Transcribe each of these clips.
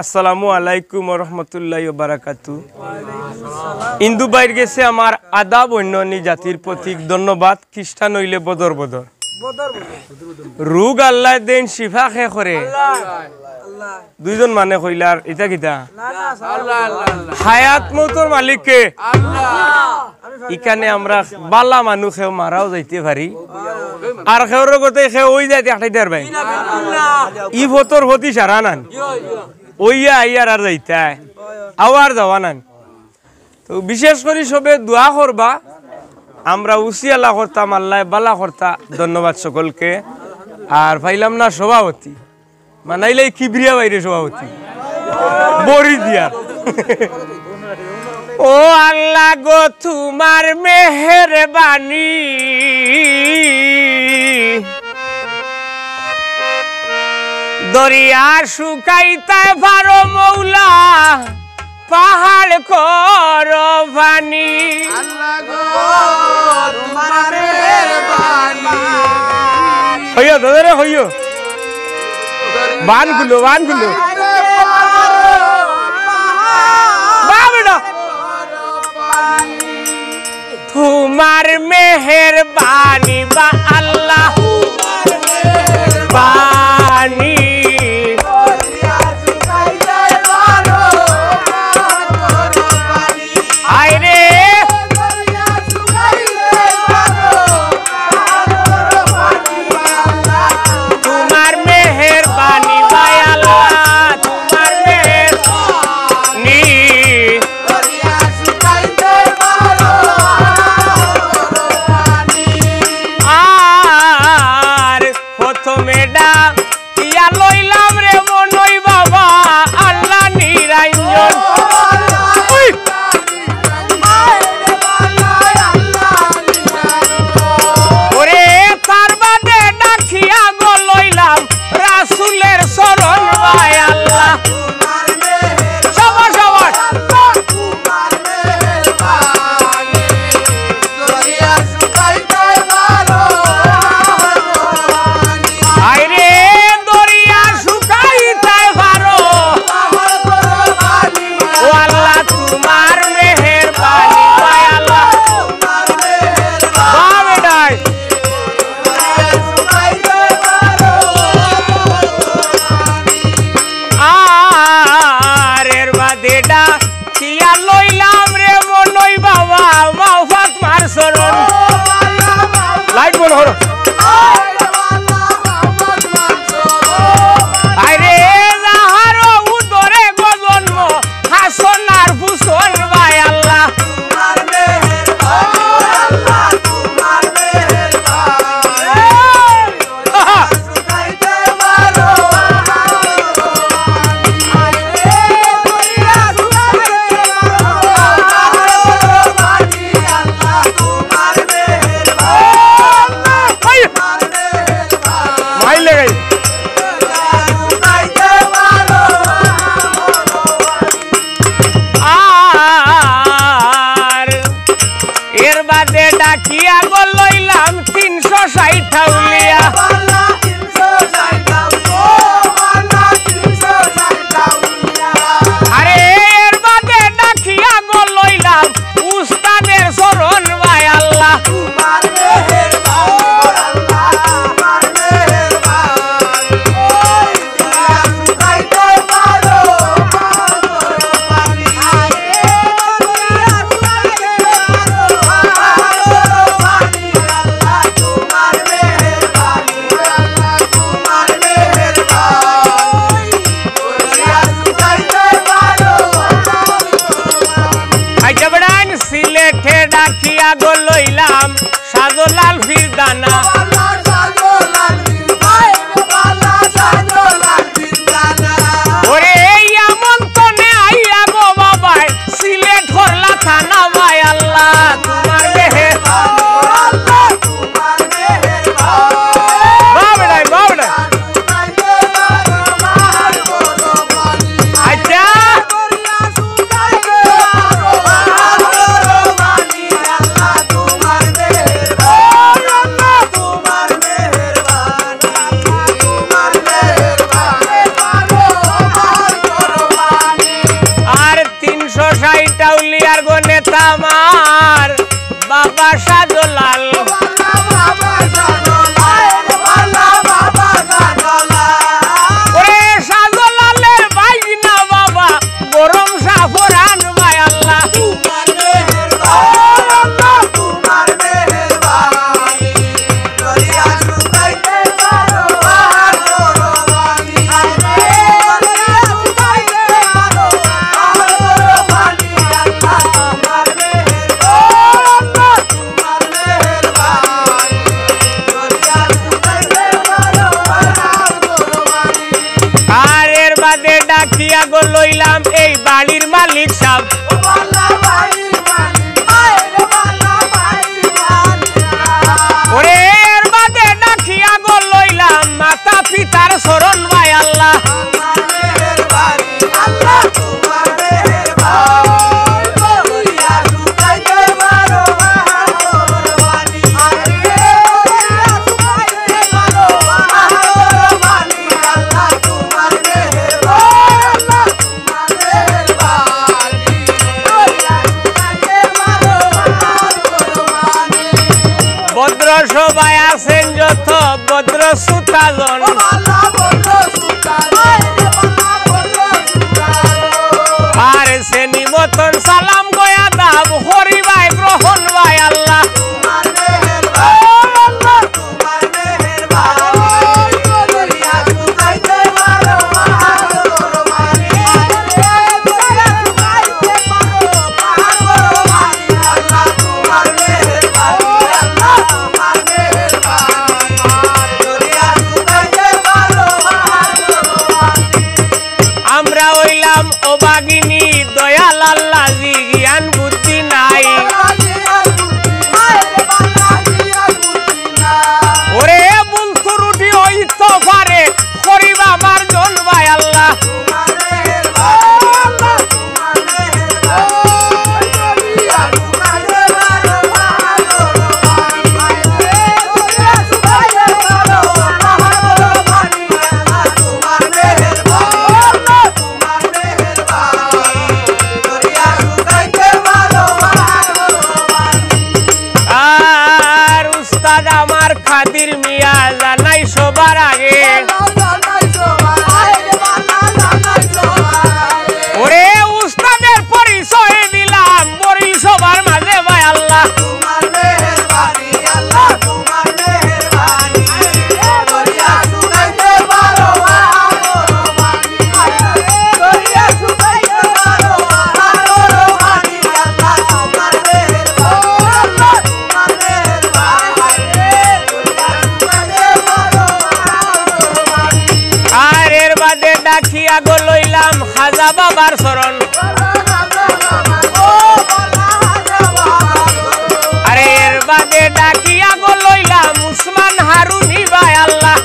আসসালামু আলাইকুম ওয়া রাহমাতুল্লাহি ওয়া বারাকাতু। হিন্দু বাইর গেছে আমার আদাব অন্যান্য জাতির প্রতীক ধন্যবাদ। খ্রিস্টান হইলে বদর বদর রোগ আল্লাহ দেন শিফা খে করে দুইজন মানে কইলার এটা কিতা হায়াত মৌতর মালিক কে এখানে আমরা বালা মানুষ মারাও যাইতে পারি আর খেউর গতে খেয়ে ওই যাইতে আটাইতে পারবাই ই ভোতর হতি সারা নান ওইয়া আইয়ার আর যাইতে আওয়ার যাওয়া নান। তো বিশেষ করে সবে দোয়া করবা আমরা উসিয়ালা করতাম আল্লাহ বালা করতা। ধন্যবাদ সকলকে। আর পাইলাম না সভাপতি মানাইলে কিবরিয়া বাইরে সভাপতি বড়ি দিয়া ও আল্লাহ গো তোমার মেহেরবানি দরিয়া শুকাইতে পারো মৌলা পাহাড় করো পানি হইয় দাদা হইয় বানগুলো তোমার মেহেরবানি বা আল্লাহ বানি মালিক সাহ ওরে এর বাদে ডাকিয়া গো লইলাম মাতা পিতার শরণ ভাই আল্লাহ ভদ্র সবাই আছেন যত ভদ্র সুতাজন আর শ্রেণী মতন সালাম গয়া দাব হরি ভাই গ্রহণ ভাই আল্লাহ আমরা হইলাম অবাগিনী দয়াল আল্লাহ জি জ্ঞান বুদ্ধি নাই ওরে ভুল ত্রুটি হইতে পারে করিবা মার্জন ভাই আল্লাহ আমার খাদির মিয়া জানাই সবার আগে ওরে উস্তাদের পরিচয় দিলাম বরিল সবার মাঝে ভাই আল্লাহ ডাকিয়া গো লইলাম খাজা বাবার শরণ আরে এর বাদে ডাকিয়া গো লইলাম উসমান হারুনি ভাই আল্লাহ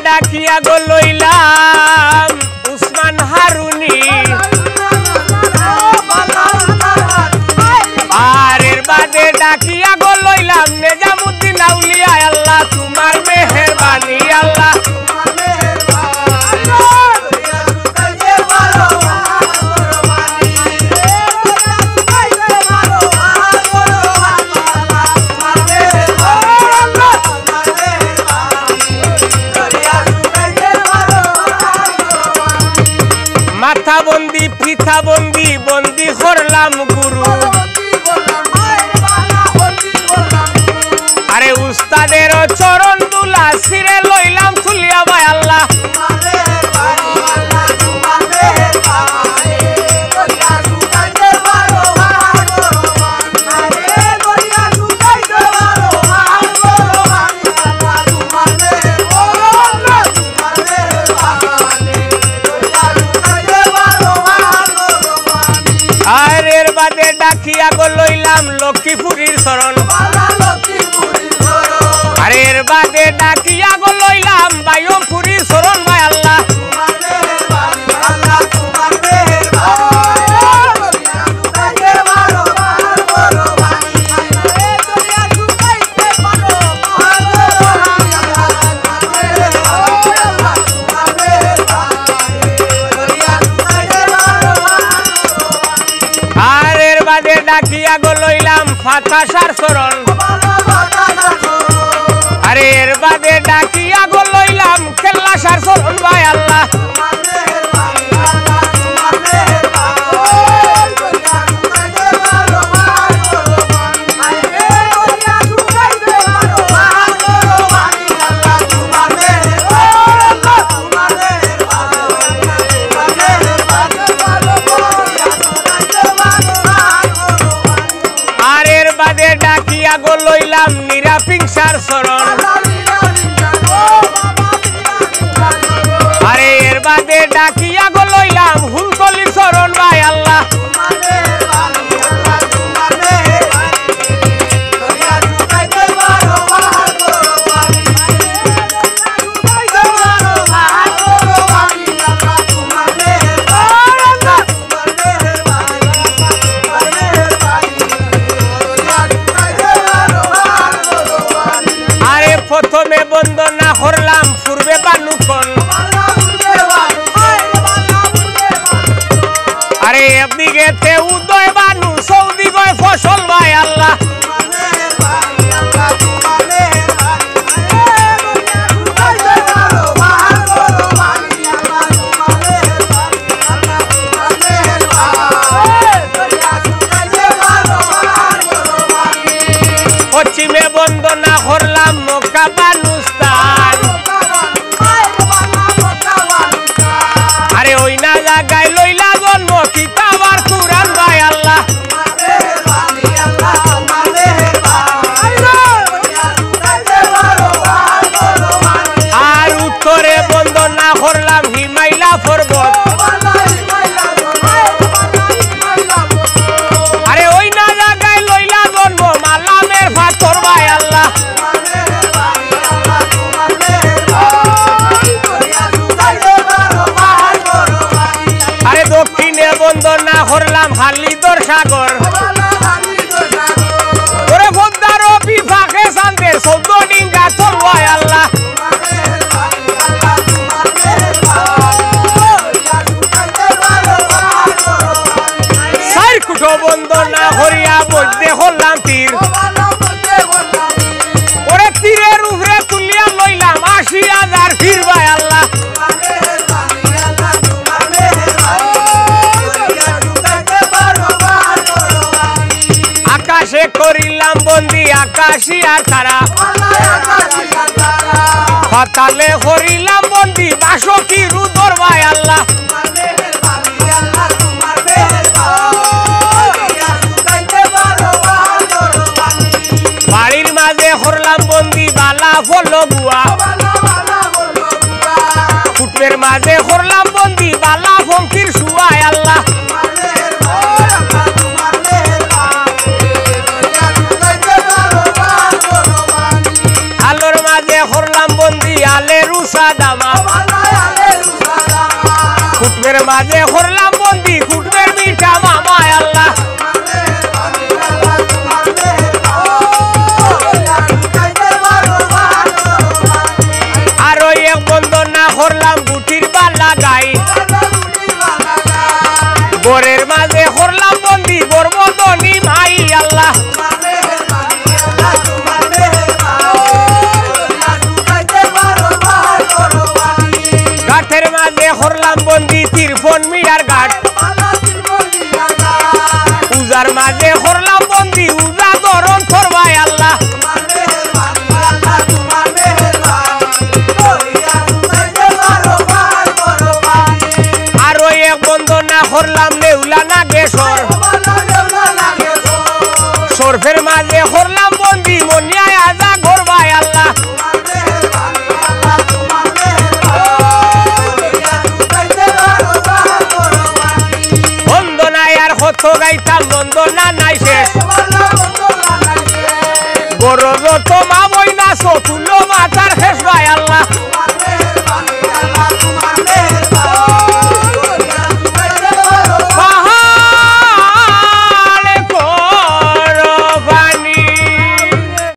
ডাকিয়া গো লইলাম উসমান হারুনি আর এর বাদে ডাকিয়া গো লইলাম নেজামুদ্দিন আউলিয়া আল্লাহ তোমার মেহেরবানি আল্লাহ মাথা বন্দি পিঠা বন্দি বন্দি করলাম গুরু আরে উস্তাদের চরণ দুলা সিরে লইলাম তুলিয়া ভাই আল্লাহ আর এর বাদে ডাকিয়া গো লইলাম লক্ষ্মীপুরীর শরণ আর এর বাদে ডাকিয়া গো লইলাম বায়ুপুরীর শরণ ভাই আল্লাহ আর এর বাদে ডাকিয়া গো লইলাম ফাতাসার শরণ আরে এর বাদে ডাকিয়া গো লইলাম কেল্লাসার শরণ ভাই আল্লাহ করলাম নিরাপিংসার শরণ আরে এর বাদে ডাকিয়া গো লইলাম হুলকলির শরণ ভাই আল্লাহ প্রথমে বন্দনা করলাম পূর্বে বানুকন আরে একদিকে উদয় বানু সৌদি গয় ফসল ভাই আল্লাহ পশ্চিমে বন্দনা করলাম মক্কা বানুস্তান আরে ওই না জায়গায় লইলা জন্ম কিতাবার কুরআন ভাই আল্লাহ আর উত্তরে বন্দনা করলাম হিমাইলা পর্বত আরে ওই না জায়গায় লইলা জন্ম মালামের ফাতর ভাই আল্লাহ আরে দক্ষিণে বন্দনা করলাম হালিদর সাগর ওরে পদ্মার বিভাগে শান্তের 14 ডিঙ্গা তোর ভাই আল্লাহ চার কুটো বন্দনা হরিয়া বৈদ্যে হলাম তীর ওরে তীরের উপরে তুলিয়া লইলাম 80,000 ফির ভাই আল্লাহ আকাশে করিলাম বন্দি আকাশি আর তারা পাতালে করিলাম বন্দি বাসকি রুদর ভাই আল্লাহ বাড়ির মাঝে করলাম বন্দি বালা ফল গুয়া ফুটবের মাঝে করলাম বন্দি বালা ফঙ্কির শুয়ায় আল্লাহ আলোর মাঝে করলাম বন্দি আলে রুসা দামা ফুটবের মাঝে করলাম বন্দি ফুটবের মিঠা মামায় আল্লাহ আরো এক বন্দনা করলাম গুটির বালা গাই গোরের মাঝে করলাম বন্দি বর্মদনি মাই আল্লাহ গাঠের মাঝে করলাম বন্দি 53 মিটার ঘাট উজার মাঝে করলাম বন্দি উজা ধরন তোর ভাই আল্লাহ আরো এক বন্দনা করলাম নেউলা নাগেশ্বর সরফের মাঝে করলাম বন্দি মনিয়ায় আজা ঘর ভাই আল্লাহ বন্দনায় আর কত গাইতাম বন্দনা নাই শেষ বড় যত মা বই না তুলো